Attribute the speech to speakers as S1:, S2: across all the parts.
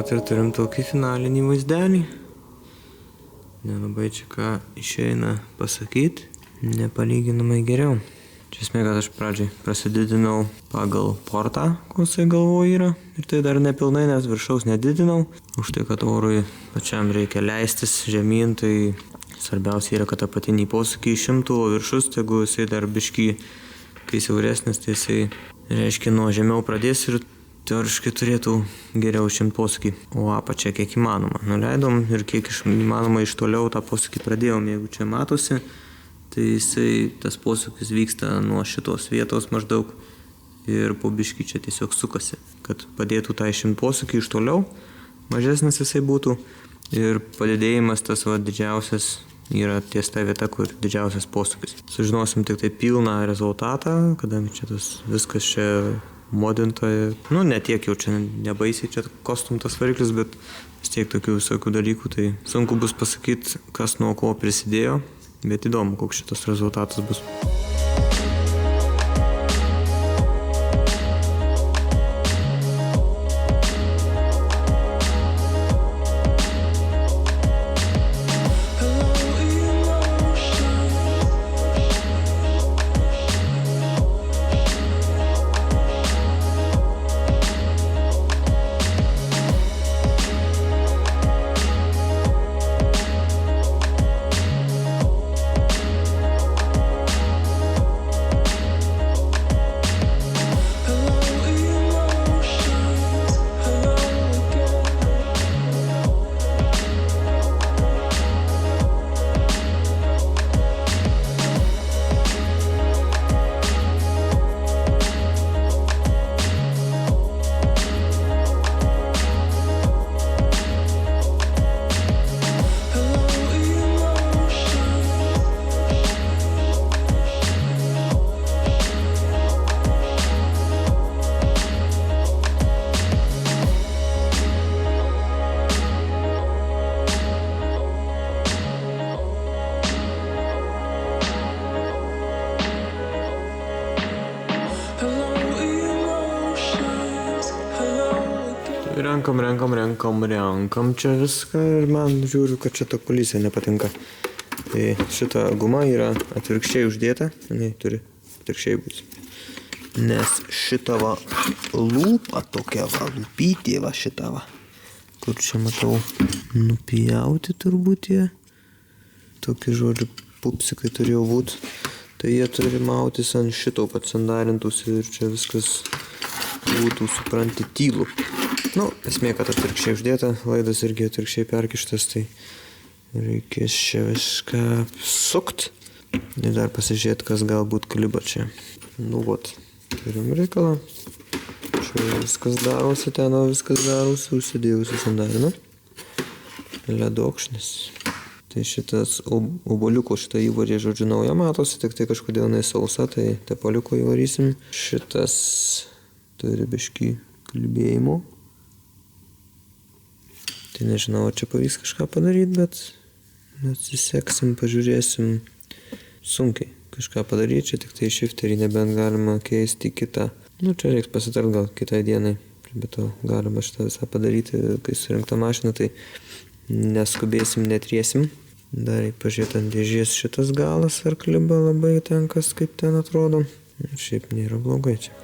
S1: vat ir turim tokį finalinį vaizdelį. Nelabai čia ką išeina pasakyti, nepalyginamai geriau. Čia esmė, kad aš pradžiai prasididinau pagal portą, koksai galvoju yra. Ir tai dar nepilnai, nes viršaus nedidinau. Už tai, kad orui pačiam reikia leistis žemyn, tai svarbiausia yra, kad apatinį posūkį išimtų, o viršus, jeigu jisai dar biškį, kai siauresnis, tai jisai reiškia nuo žemiau pradės ir teoriškai turėtų geriau išimt posūkį. O apačią kiek įmanoma. Nuleidom ir kiek įmanoma iš toliau tą posūkį pradėjom. Jeigu čia matosi, tai jisai, tas posūkis vyksta nuo šitos vietos maždaug ir po biškį čia tiesiog sukasi, kad padėtų tą išimt posūkį iš toliau, mažesnis jisai būtų ir padidėjimas tas didžiausias yra ties ta vieta, kur didžiausias posūkis. Sužinosim tik tai pilną rezultatą, kadangi čia tas viskas čia modinta, ne tiek jau čia nebaisiai čia kostumtas variklis, bet vis tiek tokių visokių dalykų, tai sunku bus pasakyti, kas nuo ko prisidėjo. Bet įdomu, koks šitas rezultatas bus. Renkam čia viską ir man žiūriu, kad čia ta kolisija nepatinka. Tai šita guma yra atvirkščiai uždėta, turi atvirkščiai būti. Nes šita lūpa tokia lūpytė šita kur čia matau nupjauti turbūt jie. Tokie žodžiu pupsikai turėjo būti. Tai jie turi mautis ant šito patsandarintus ir čia viskas būtų, supranti, tylu. Esmė, kad atvirkščiai uždėta, laidas irgi atvirkščiai perkištas, tai reikės čia viską sukt. Ir dar pasižiūrėti, kas galbūt kliba čia. Turim reikalą. Čia viskas darosi, ten viskas darosi, užsidėjusi sandarinu. Ledokšnis. Tai šitas oboliuko šitą įvarė, žodžiu, nauja matosi, tik tai kažkodėl sausa, tai tepaliuko įvarysim. Šitas turi biškį kalbėjimo. Tai nežinau, ar čia pavyks kažką padaryti, bet atsiseksim, pažiūrėsim. Sunkiai kažką padaryti, čia tik tai shifterį nebent galima keisti kitą. Čia reiks pasitart gal kitai dienai, bet to galima šitą visą padaryti, kai surinkta mašina, tai neskubėsim, netriesim. Dar pažiūrėti ant dėžės šitas galas, ar kliba labai tenkas, kaip ten atrodo. Šiaip nėra blogai čia.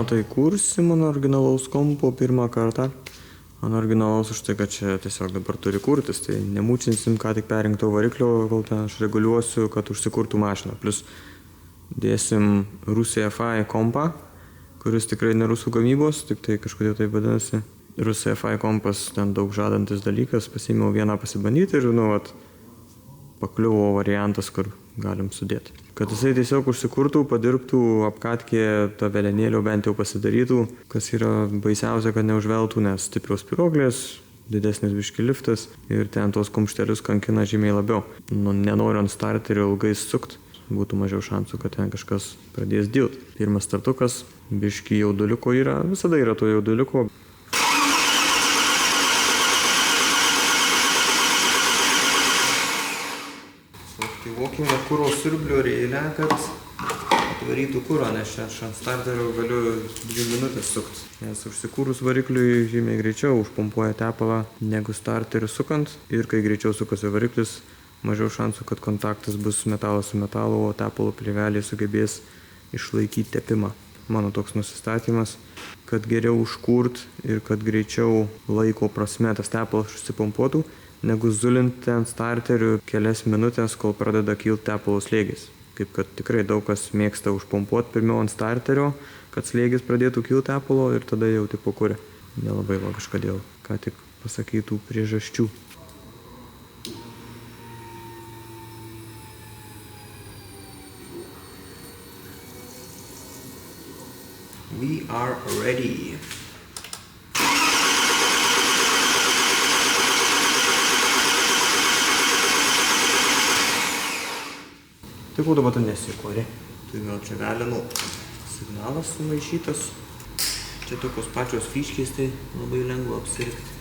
S1: metai kursi mano originalaus kompo pirmą kartą. Mano originalaus už tai, kad čia tiesiog dabar turi kurtis, tai nemūčinsim, ką tik perrinkto variklio, kol ten aš reguliuosiu, kad užsikurtų mašiną. Plus dėsim Rusija FI kompą, kuris tikrai ne rusų gamybos, tik tai kažkodėl tai vadinasi. Rusija FI kompas ten daug žadantis dalykas, pasiėmiau vieną pasibandyti ir, pakliuvo variantas, kur galim sudėti. Kad jisai tiesiog užsikurtų, padirbtų, apkatkė tą velenėlio bent jau pasidarytų, kas yra baisiausia, kad neužveltų, nes stiprios spiruoklės, didesnis biški liftas ir ten tos kumštelius kankina žymiai labiau. Nenoriu ant starterio ilgai sukt, būtų mažiau šansų, kad ten kažkas pradės dilt. Pirmas startukas, biški jauduliuko yra, visada yra to jauduliuko. Aktyvuokime kuro siurblio reilę, kad atvarytų kurą, nes čia ant starterio galiu 2 minutės sukt. Nes užsikūrus varikliui žymiai greičiau užpumpuoja tepalą negu starteriu sukant. Ir kai greičiau sukasi variklis, mažiau šansų, kad kontaktas bus metalas su metalu, o tepalo plėvelė sugebės išlaikyti tepimą. Mano toks nusistatymas, kad geriau užkurt ir kad greičiau laiko prasme tas tepalas užsipumpuotų, negu zulinti ant starterių kelias minutės, kol pradeda kilti tepalo slėgis. Kaip kad tikrai daug kas mėgsta užpumpuoti pirmiau ant starterio, kad slėgis pradėtų kilti tepalo ir tada jau tik pokurė. Nelabai logiška dėl ką tik pasakytų priežasčių. We are ready. Tai ko dabar tu nesikori? Tai gal čia velino signalas sumaišytas. Čia tokios pačios fiškės, tai labai lengva apsirikti.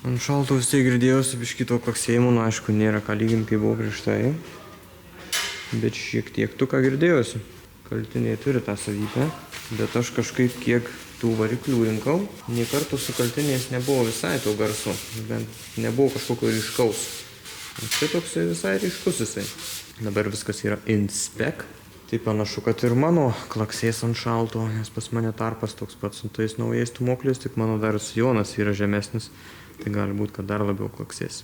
S1: Ant šalto vis tiek girdėjosi biškį to klaksėjimo, aišku, nėra ką lyginti, kai buvo prieš tai. Bet šiek tiek tu ką girdėjosi. Kaltiniai turi tą savybę, bet aš kažkaip kiek tų variklių rinkau, nei kartų su kaltiniais nebuvo visai to garso, bent nebuvo kažkokio ryškaus. O čia toks visai ryškus jisai. Dabar viskas yra inspec. Tai panašu, kad ir mano klaksės ant šalto, nes pas mane tarpas toks pats su tais naujais tumokliais, tik mano dar sijonas yra žemesnis. Tai gali būti, kad dar labiau klaksės.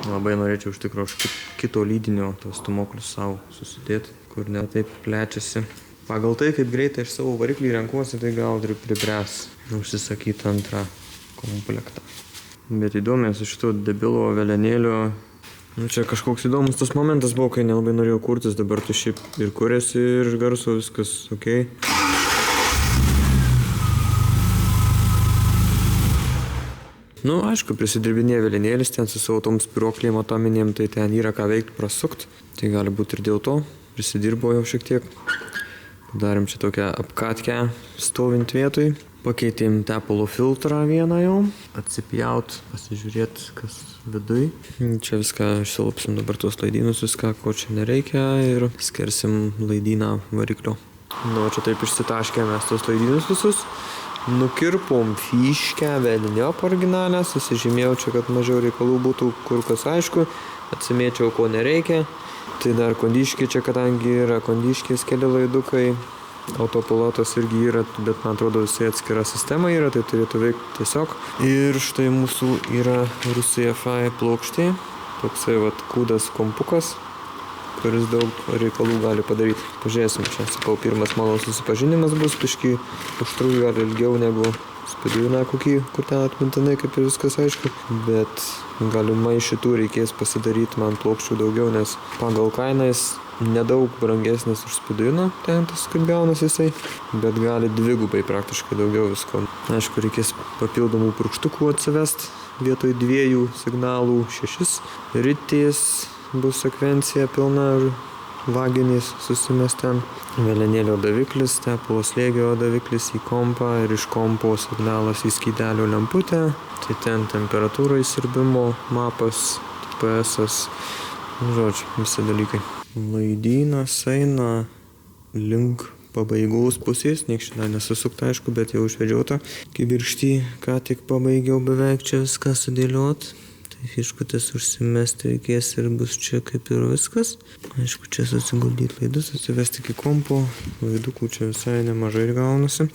S1: Labai norėčiau iš tikrųjų kito lydinio tos tumoklius savo susidėti, kur ne taip plečiasi. Pagal tai, kaip greitai aš savo variklį renkuosi, tai gal ir pribręs užsisakyti antrą komplektą. Bet įdomiai su šito debilo velenėlio. Čia kažkoks įdomus tas momentas buvo, kai nelabai norėjau kurtis, dabar tu šiaip ir kuriasi, ir garso viskas ok. Aišku, prisidirbinėja velenėlis ten su savo tom spiruoklėm atominėm, tai ten yra ką veikti prasukt. Tai gali būti ir dėl to. Prisidirbo jau šiek tiek. Padarėm čia tokią apkatkę stovint vietoj. Pakeitėm tepalo filtrą vieną jau. Atsipjaut, pasižiūrėt, kas viduj. Čia viską išsilupsim dabar tuos laidynus, viską, ko čia nereikia. Ir skersim laidyną variklio. Čia taip išsitaškėm mes tuos laidynus visus. Nukirpom fiškę velniop originalę, susižymėjau čia, kad mažiau reikalų būtų kur kas aišku, atsimėčiau, ko nereikia. Tai dar kondiškiai čia, kadangi yra kondiškės keli laidukai, autopilotas irgi yra, bet man atrodo visai atskira sistema yra, tai turėtų veikti tiesiog. Ir štai mūsų yra RusCFI plokštė, toksai vat kūdas kompukas, kuris daug reikalų gali padaryti. Pažiūrėsim, čia sakau, pirmas mano susipažinimas bus, biškį užtruks gal ilgiau negu Speeduiną kokį, kur ten atmintinai kaip ir viskas aišku, bet galimai šitų reikės pasidaryti man plokščių daugiau, nes pagal kainą jis nedaug brangesnis už Speeduiną, ten tas kaip gaunas jisai, bet gali dvigubai praktiškai daugiau visko. Aišku, reikės papildomų purkštukų atsivest, vietoj 2 signalų 6 ritės bus sekvencija pilna vaginės susimes ten. Velenėlio daviklis, tepalo slėgio daviklis į kompą ir iš kompo signalas į skydelio lemputę. Tai ten temperatūra įsirbimo mapas, TPS-as, žodžiu, visi dalykai. Laidynas eina link pabaigos pusės, nieks šiandien nesusukta, aišku, bet jau išvedžiota. Kibirkštį, ką tik pabaigiau beveik čia viską sudėliot. Tai fiškutės užsimesti reikės ir bus čia kaip ir viskas. Aišku, čia susiguldyti laidus, atsivesti iki kompo. Laidukų čia visai nemažai ir gaunasi.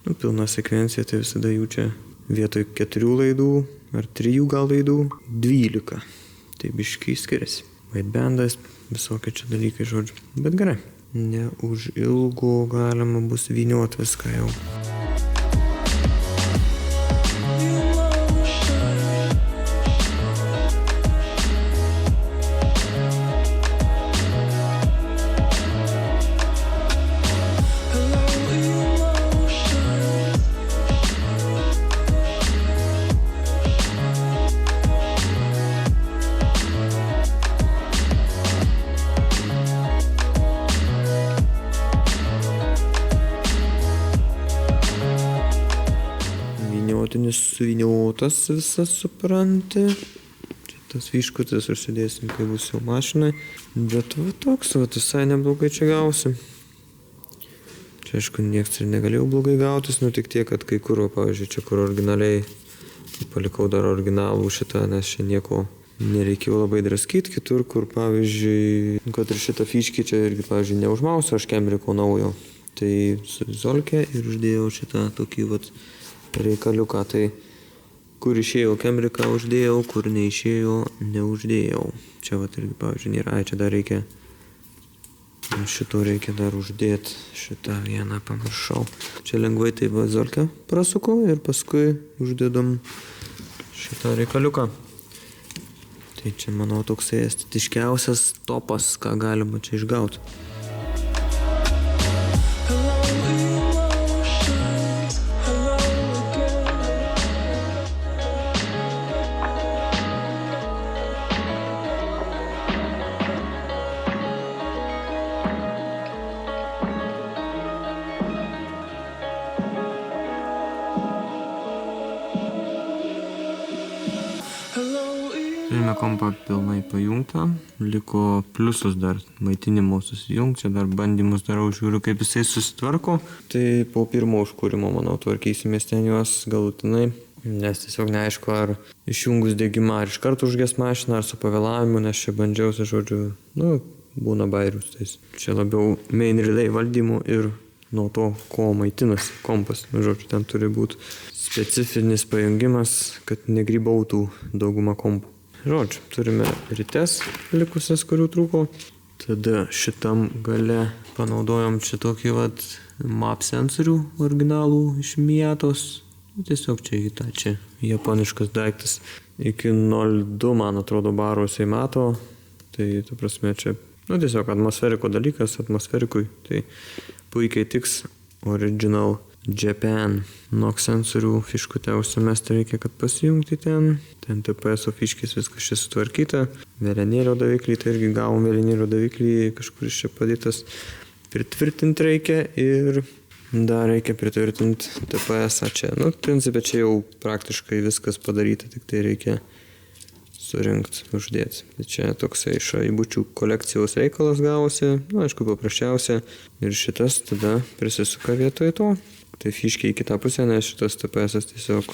S1: Pilna sekvencija, tai visada jų čia vietoj 4 laidų ar 3 gal laidų 12. Tai biškiai skiriasi. Whitebandas, visokie čia dalykai, žodžiu. Bet gerai. Ne už ilgo galima bus vyniot viską jau. Suvyniotas visas, supranti. Čia tas fiškutis užsidėsim, kai bus jau mašinai. Bet va toks, va visai neblogai čia gausim. Čia aišku, nieks ir negalėjau blogai gautis, tik tiek, kad kai kur, pavyzdžiui, čia kur originaliai palikau dar originalų šitą, nes čia nieko nereikėjo labai draskyti. Kitur, kur, pavyzdžiui, kad ir šitą fiškį čia irgi, pavyzdžiui, neužmausiu, aš Kembriko naujo. Tai su Zolke ir uždėjau šitą tokį vat reikaliuką, tai kur išėjo Kembriką uždėjau, kur neišėjo neuždėjau. Čia vat irgi, pavyzdžiui, nėra, čia dar reikia, šito reikia dar uždėti, šitą vieną pamiršau. Čia lengvai tai va Zolkę prasuku ir paskui uždėdam šitą reikaliuką. Tai čia, manau, toksai estetiškiausias topas, ką galima čia išgauti. Turime kompą pilnai pajungtą, liko pliusus dar maitinimo susijungti, čia dar bandymus darau, žiūriu kaip jisai susitvarko. Tai po pirmo užkūrimo, manau, tvarkysimės ten juos galutinai, nes tiesiog neaišku, ar išjungus degimą, ar iš karto užges mašiną, ar su pavėlavimu, nes čia bandžiausi, žodžiu, būna bairius. Tai čia labiau main relay valdymu ir nuo to, ko maitinasi kompas. Žodžiu, ten turi būti specifinis pajungimas, kad negrybautų dauguma kompų. Žodžiu, turime rites likusias, kurių trūko. Tada šitam gale panaudojom čia tokį vat map sensorių originalų iš Miatos. Tiesiog čia Hitachi, japoniškas daiktas. Iki 0,2, man atrodo, baro jisai mato. Tai, ta prasme, čia, tiesiog atmosferiko dalykas, atmosferikui. Tai puikiai tiks original Japan NOx sensorių fiškutę užsimesti reikia, kad pasijungti ten. Ten TPS-o fiškis, viskas čia sutvarkyta. Velenėlio daviklį, tai irgi gavom velenėlio daviklį, kažkur iš čia padėtas. Pritvirtinti reikia ir dar reikia pritvirtinti TPS-ą čia. Principė čia jau praktiškai viskas padaryta, tik tai reikia surinkti, uždėti. Tai čia toksai šaibučių kolekcijos reikalas gavosi, aišku, paprasčiausia. Ir šitas tada prisisuka vietoj to. Tai fiškiai į kitą pusę, nes šitas TPS-as tiesiog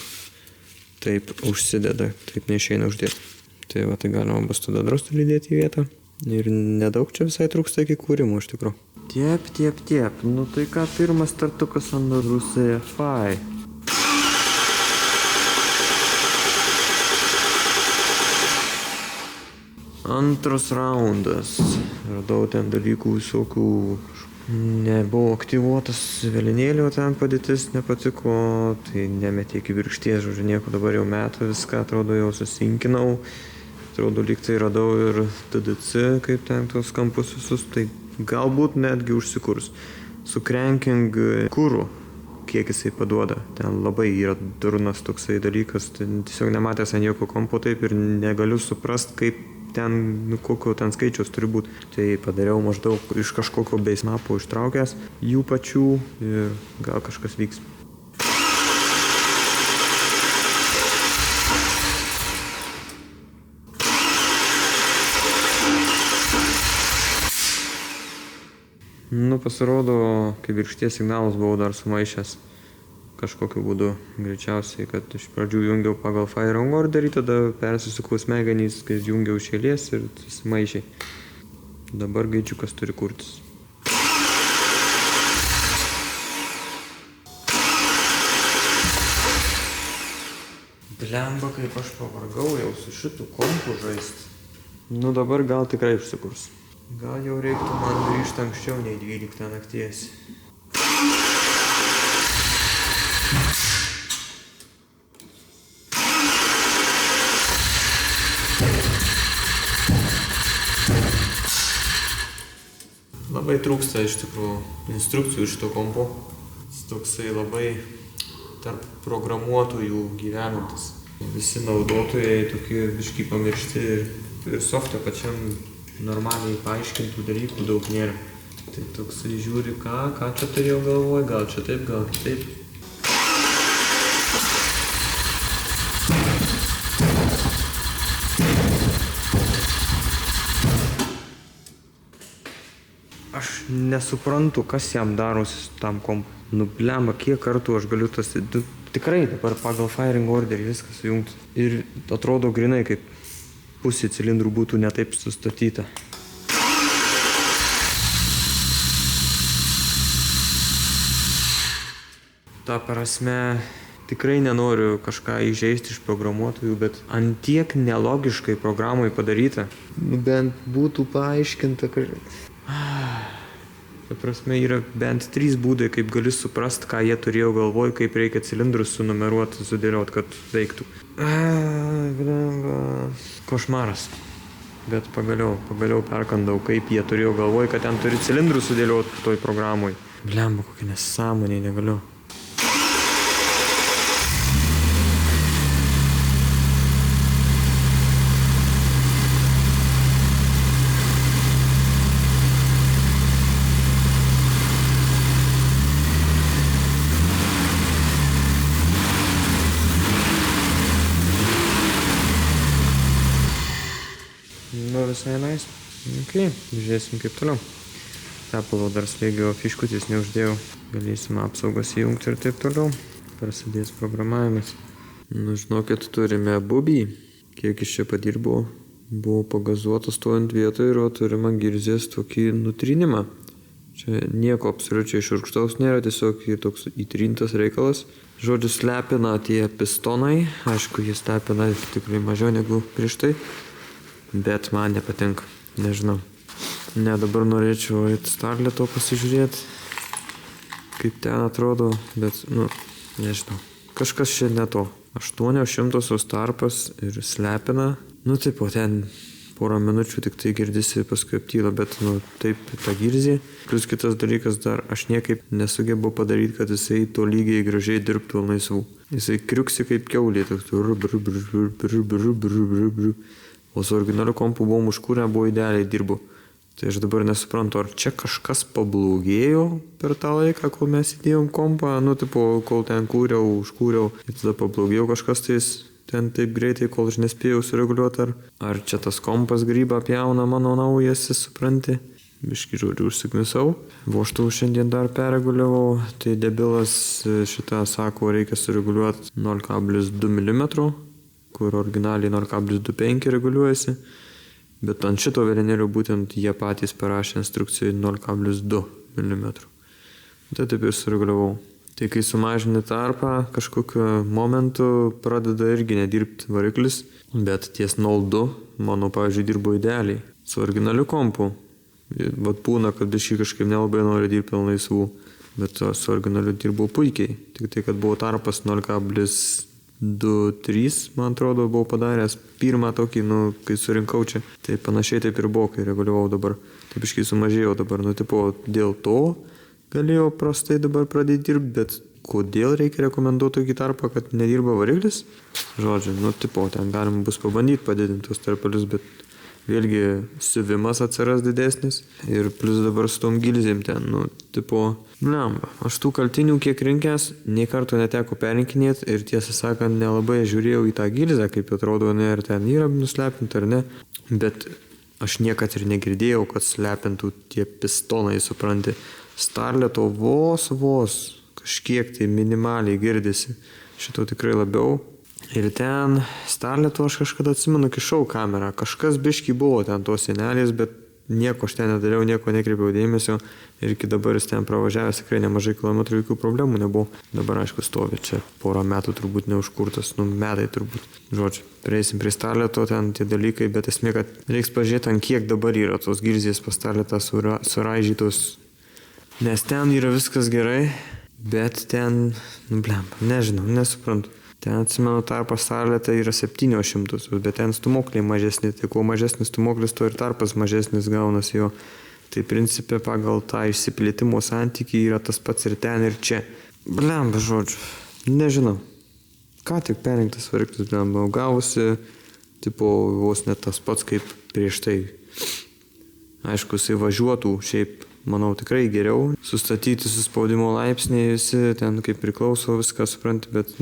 S1: taip užsideda, taip neišeina uždėti. Tai va, tai galima bus tada drostų lydėti į vietą. Ir nedaug čia visai trūksta iki kūrimo, iš tikrųjų. Tiep. Nu tai ką, pirmas startukas ant Rusija Fi. Antras raundas. Radau ten dalykų visokių. Nebuvo aktyvuotas velinėlio, ten padėtis nepatiko, tai nemetė iki virkšties, žodžiu, nieko dabar jau metu viską, atrodo, jau susinkinau. Atrodo, lyg tai radau ir TDC, kaip ten tos kampus visus, tai galbūt netgi užsikurs. Su cranking kūru, kiek jisai paduoda. Ten labai yra durnas toksai dalykas, tiesiog nematęs ant jokio kompo taip ir negaliu suprast, kaip ten, kokio ten skaičiaus turi būti. Tai padariau maždaug iš kažkokio base mapo ištraukęs jų pačių ir gal kažkas vyks. Nu, pasirodo, kai virkšties signalas buvau dar sumaišęs kažkokiu būdu. Greičiausiai, kad iš pradžių jungiau pagal firing orderį, tada persisukau smegenys, kai jungiau iš eilės ir susimaišė. Dabar gaičiukas turi kurtis. Blemba, kaip aš pavargau jau su šitu kompu žaist. Nu dabar gal tikrai užsikurs. Gal jau reiktų man grįžti anksčiau nei 12 nakties. Labai trūksta iš tikrųjų instrukcijų iš to kompo. Jis toksai labai tarp programuotojų gyvenantis. Visi naudotojai tokie biškį pamiršti ir softe pačiam normaliai paaiškintų dalykų daug nėra. Tai toksai žiūri, ką čia turėjau galvoj, gal čia taip, gal kitaip. Aš nesuprantu, kas jam darosi tam kompu. Nu, blemba, kiek kartų aš galiu tas... Tikrai dabar pagal firing orderį viskas sujungti. Ir atrodo grinai, kaip pusė cilindrų būtų ne taip sustatyta. Ta prasme, tikrai nenoriu kažką įžeisti iš programuotojų, bet ant tiek nelogiškai programai padaryta. Nu, bent būtų paaiškinta, kad... Ta prasme, yra bent 3 būdai, kaip gali suprast, ką jie turėjo galvoj, kaip reikia cilindrus sunumeruoti, sudėliot, kad veiktų. Košmaras. Bet pagaliau perkandau, kaip jie turėjo galvoj, kad ten turi cilindrus sudėliot toj programoj. Blemba, kokia nesąmonė, negaliu. Visai nice. Ok, žiūrėsim kaip toliau. Tepalo dar slėgio fiškutis neuždėjau. Galėsim apsaugos įjungti ir taip toliau. Prasidės programavimas. Nu, žinokit, turime bubį. Kiek iš čia padirbo. Buvo pagazuotas stovint vietoje ir turime girzės tokį nutrinimą. Čia nieko absoliučiai šiurkštaus nėra, tiesiog toks įtrintas reikalas. Žodžiu, slepina tie pistonai. Aišku, jis slepina tikrai mažiau negu prieš tai. Bet man nepatinka, nežinau. Ne, dabar norėčiau Starleto pasižiūrėti, kaip ten atrodo, bet, nežinau. Kažkas čia ne to. 800 tarpas ir slepina. Taip, o ten porą minučių tik tai girdisi paskui aptyla, bet, taip, ta girzė. Plus kitas dalykas dar, aš niekaip nesugebu padaryti, kad jisai to lygiai gražiai dirbtų laisvų. Jisai kriuksi kaip kiaulė, toks O su originaliu kompu buvom užkūrę, buvo idealiai dirbu. Tai aš dabar nesuprantu, ar čia kažkas pablogėjo per tą laiką, kol mes įdėjom kompą. Kol ten užkūriau, ir tada pablogėjo kažkas ten taip greitai, kol aš nespėjau sureguliuoti. Ar čia tas kompas grybą pjauna mano naujas, supranti? Biški, žodžiu, užsiknisau. Vožtuvų šiandien dar perreguliavau. Tai debilas šitą sako, reikia sureguliuoti 0,2 mm. Kur originaliai 0,25 reguliuojasi, bet ant šito velinėlio būtent jie patys parašė instrukcijoje 0,2. mm. Tai taip ir sureguliavau. Tai kai sumažini tarpą, kažkokiu momentu pradeda irgi nedirbti variklis, bet ties 0,2 mano, pavyzdžiui, dirbo idealiai. Su originaliu kompu. Vat būna, kad biškį kažkaip nelabai nori dirbti laisvų, bet su originaliu dirbau puikiai. Tik tai, kad buvo tarpas 0,23, man atrodo, buvau padaręs pirmą tokį, kai surinkau čia. Tai panašiai taip ir buvo, kai reguliavau dabar. Taip biškį sumažėjau dabar, tipo, dėl to galėjau prastai dabar pradėti dirbti, bet kodėl reikia rekomenduoti tokį tarpą, kad nedirba variklis? Žodžiu, tipo, ten galima bus pabandyti padidinti tos tarpelius, bet vėlgi siuvimas atsiras didesnis ir plus dabar su tom gilzėm ten, tipo, blemba. Aš tų kaltinių kiek rinkęs, nei karto neteko perinkinėti ir tiesą sakant, nelabai žiūrėjau į tą gilzę, kaip atrodo, ar ten yra nuslepinta ar ne, bet aš niekad ir negirdėjau, kad slepintų tie pistonai, supranti. Starleto vos kažkiek tai minimaliai girdisi, šito tikrai labiau. Ir ten Starleto aš kažkada atsimenu kišau kamerą, kažkas biškį buvo ten tos senelės, bet nieko aš ten nedariau, nieko nekreipiau dėmesio ir iki dabar jis ten pravažiavęs tikrai nemažai kilometrų, jokių problemų nebuvo. Dabar aišku stovi čia porą metų turbūt neužkurtas, metai turbūt. Žodžiu, prieisim prie Starleto, ten tie dalykai, bet esmė, kad reiks pažiūrėti, ant kiek dabar yra tos gilzės pas Starletą suraižytos, nes ten yra viskas gerai, bet ten, nežinau, nesuprantu. Ten atsimenu tarpas Starletą yra 700, bet ten stumokliai mažesni, tai kuo mažesnis stumoklis, tuo ir tarpas mažesnis gaunasi jo. Tai principė pagal tą išsiplėtimo santykį yra tas pats ir ten ir čia. Žodžiu, nežinau. Ką tik perinktas variklis, gavosi, tipo, vos net tas pats kaip prieš tai. Aišku, jisai važiuotų, šiaip, manau, tikrai geriau. Sustatyti suspaudimo laipsniai visi, ten kaip priklauso viską supranti, bet,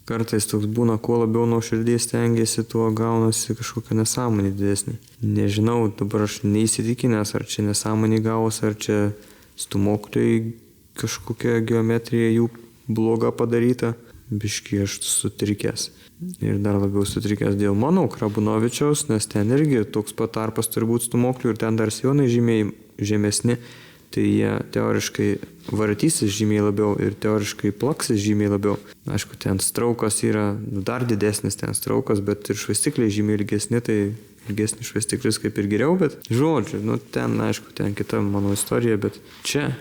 S1: kartais toks būna, kuo labiau nuo širdies stengiasi, tuo gaunasi kažkokia nesąmonė didesnė. Nežinau, dabar aš neįsitikinęs, ar čia nesąmonė gavos, ar čia stumokliai kažkokia geometrija jų bloga padaryta. Biškį aš sutrikęs. Ir dar labiau sutrikęs dėl mano Krabunovičiaus, nes ten irgi toks pat tarpas turi būti stumoklių ir ten dar sijonai žymiai žemesni. Tai jie teoriškai vartysis žymiai labiau ir teoriškai plaksis žymiai labiau. Aišku, ten straukas yra dar didesnis ten straukas, bet ir švaistikliai žymiai ilgesni, tai ilgesnis švaistiklis kaip ir geriau, bet žodžiu, ten, aišku, ten kita mano istorija, bet čia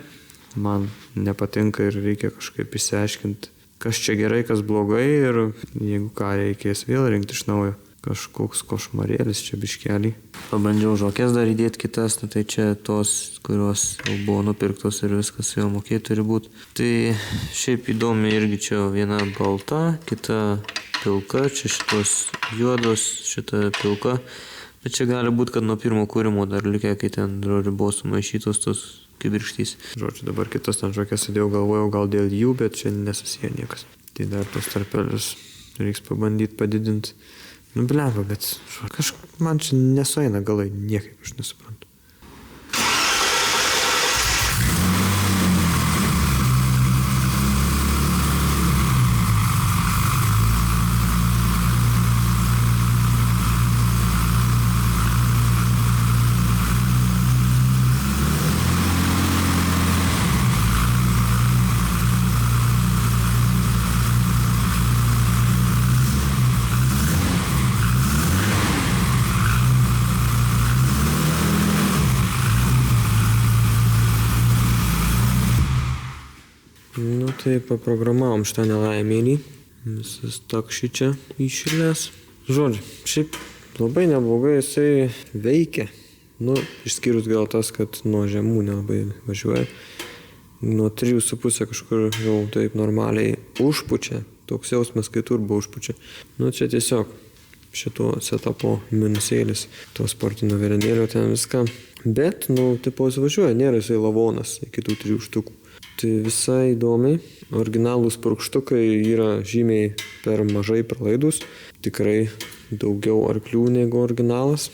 S1: man nepatinka ir reikia kažkaip išsiaiškinti, kas čia gerai, kas blogai ir jeigu ką reikės vėl rinkti iš naujo. Kažkoks košmarėlis čia biškelį. Pabandžiau žokės dar įdėti kitas, tai čia tos, kurios jau buvo nupirktos ir viskas jau mokėti turi būti. Tai šiaip įdomi irgi čia viena balta, kita pilka, čia šitos juodos, šita pilka. Bet čia gali būti, kad nuo pirmo kūrimo dar likę, kai ten buvo sumaišytos tos kibirkštys. Žodžiu, dabar kitas ten žokės sėdėjau, galvojau gal dėl jų, bet čia nesusiję niekas. Tai dar tos tarpelius reiks pabandyti padidinti. Bet kažkaip man čia nesueina galai, niekaip aš nesuprantu. Tai paprogramavom šitą nelaimėlį, visas takšį čia iššilęs. Žodžiu, šiaip labai neblogai jisai veikia. Išskyrus gal tas, kad nuo žemų nelabai važiuoja. Nuo 3,5 kažkur jau taip normaliai užpučia. Toks jausmas, kai turbo užpučia. Čia tiesiog šito setapo minusėlis, to sportinio verenėlio ten viską. Bet, tipo jis važiuoja, nėra jisai lavonas iki tų 3 štukų. Tai visai įdomiai. Originalūs purkštukai yra žymiai per mažai pralaidus. Tikrai daugiau arklių negu originalas.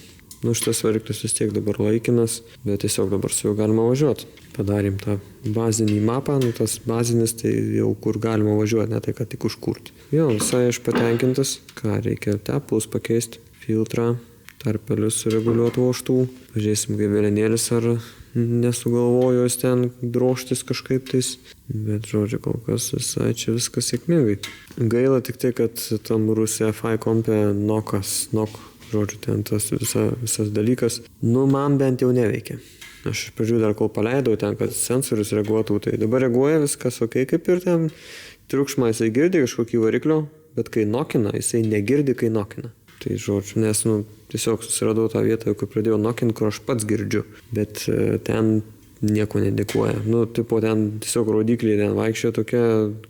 S1: Šitas variklis vis tiek dabar laikinas, bet tiesiog dabar su juo galima važiuoti. Padarėm tą bazinį mapą, tas bazinis tai jau kur galima važiuoti, ne tai kad tik užkurti. Jo, visai aš patenkintas, ką reikia tepalus pakeisti, filtrą, tarpelius sureguliuoti vožtų. Pažiūrėsim, kaip velenėlis ar nesugalvojo jis ten drožtis kažkaip tais. Bet, žodžiu, kol kas visai čia viskas sėkmingai. Gaila tik tai, kad tam Rusija FI kompe nok, žodžiu, ten tas visas dalykas, man bent jau neveikia. Aš iš pradžių dar kol paleidau ten, kad sensorius reaguotų, tai dabar reaguoja viskas ok, kaip ir ten triukšmą jisai girdi kažkokį variklio, bet kai nokina, jisai negirdi, kai nokina. Tai žodžiu, nes tiesiog susiradau tą vietą, kai pradėjau nokinti, kur aš pats girdžiu, bet ten nieko nedėkuoja. Tipo ten tiesiog rodikliai ten vaikščia tokia,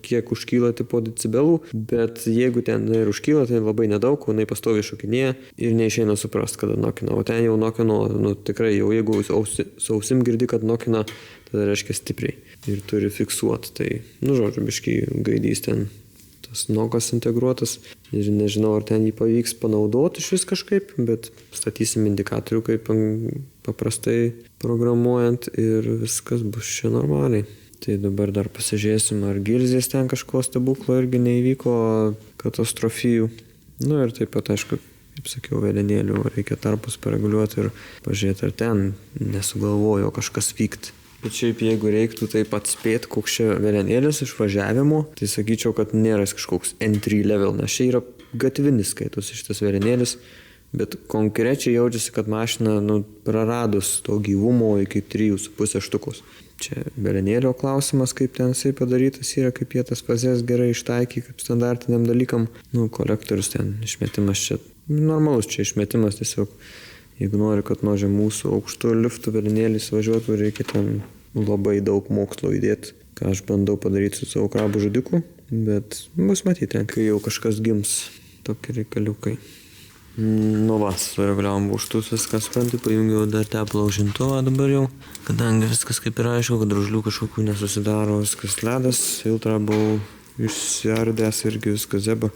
S1: kiek užkyla tipo decibelų, bet jeigu ten ir užkyla, tai labai nedaug, jinai pastoviai šokinėja ir neišeina suprast, kada nokina. O ten jau nokino, tikrai jau jeigu su ausim girdi, kad nokina, tada reiškia stipriai ir turi fiksuoti. Tai, žodžiu, biškai gaidys ten tas nokas integruotas ir nežinau, ar ten jį pavyks panaudoti iš vis kažkaip, bet statysim indikatorių kaip paprastai programuojant ir viskas bus čia normaliai. Tai dabar dar pasižiūrėsim, ar gilzės ten kažko stebuklo irgi neįvyko katastrofijų. Ir taip pat, aišku, kaip sakiau, velenėlių reikia tarpus pareguliuoti ir pažiūrėti, ar ten nesugalvojo kažkas vykti. Bet šiaip jeigu reiktų taip atspėti, koks čia velenėlis išvažiavimo, tai sakyčiau, kad nėra kažkoks entry level, nes čia yra gatvinis skaitos šitas velenėlis, bet konkrečiai jaučiasi, kad mašina praradus to gyvumo iki 3,5 štukos. Čia velenėlio klausimas, kaip ten jisai padarytas yra, kaip jie tas fazes gerai ištaikė, kaip standartiniam dalykam. Kolektorius ten išmetimas čia, normalus čia išmetimas tiesiog. Jeigu nori, kad nuo mūsų aukštų liftų velenėlis važiuotų, reikia ten labai daug mokslo įdėti, ką aš bandau padaryti su savo krabų žudiku, bet bus matyti, kai jau kažkas gims tokie reikaliukai. Sureguliavom būštus, viskas suprantu, pajungiau dar teplo užimtuvą dabar jau, kadangi viskas kaip ir aišku, kad drožlių kažkokių nesusidaro, viskas ledas, filtrą buvau išsiardęs irgi viskas zeba.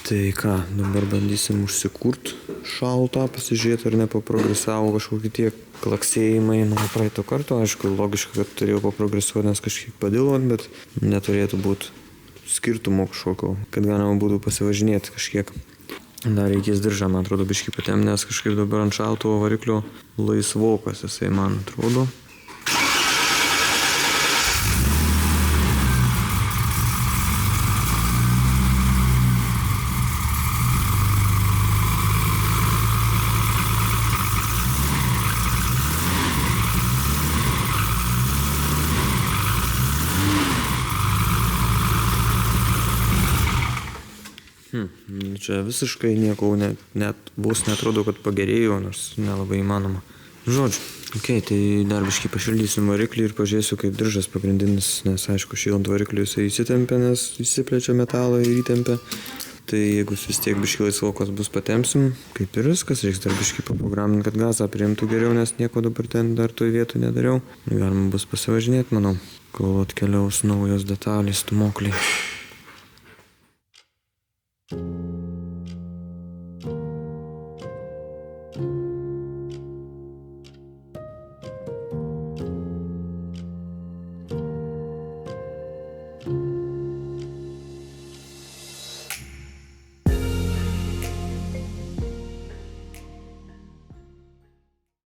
S1: Tai ką, dabar bandysim užsikurt šaltą, pasižiūrėti, ar nepaprogresavo kažkokie tie klaksėjimai nuo praeito karto. Aišku, logiška, kad turėjau paprogresuoti, nes kažkiek padilot, bet neturėtų būti skirtumo kažkokio, kad galima būtų pasivažinėti kažkiek. Dar reikės diržą, man atrodo, biškį patiem, nes kažkaip dabar ant šalto variklio laisvokas jisai, man atrodo. Čia visiškai nieko, net vos netrodo, kad pagerėjo, nors nelabai įmanoma. Žodžiu, tai dar biškį pašildysim variklį ir pažiūrėsiu, kaip diržas pagrindinis, nes aišku, šilant variklį jisai įsitempia, nes įsiplečia metalą ir įtempia. Tai jeigu vis tiek biškį laisvokas bus, patempsim, kaip ir viskas, reiks dar biškį paprograminti, kad gazą priimtų geriau, nes nieko dabar ten dar toj vietų nedariau. Galima bus pasivažinėti, manau, kol atkeliaus naujos detalės, stumokliai.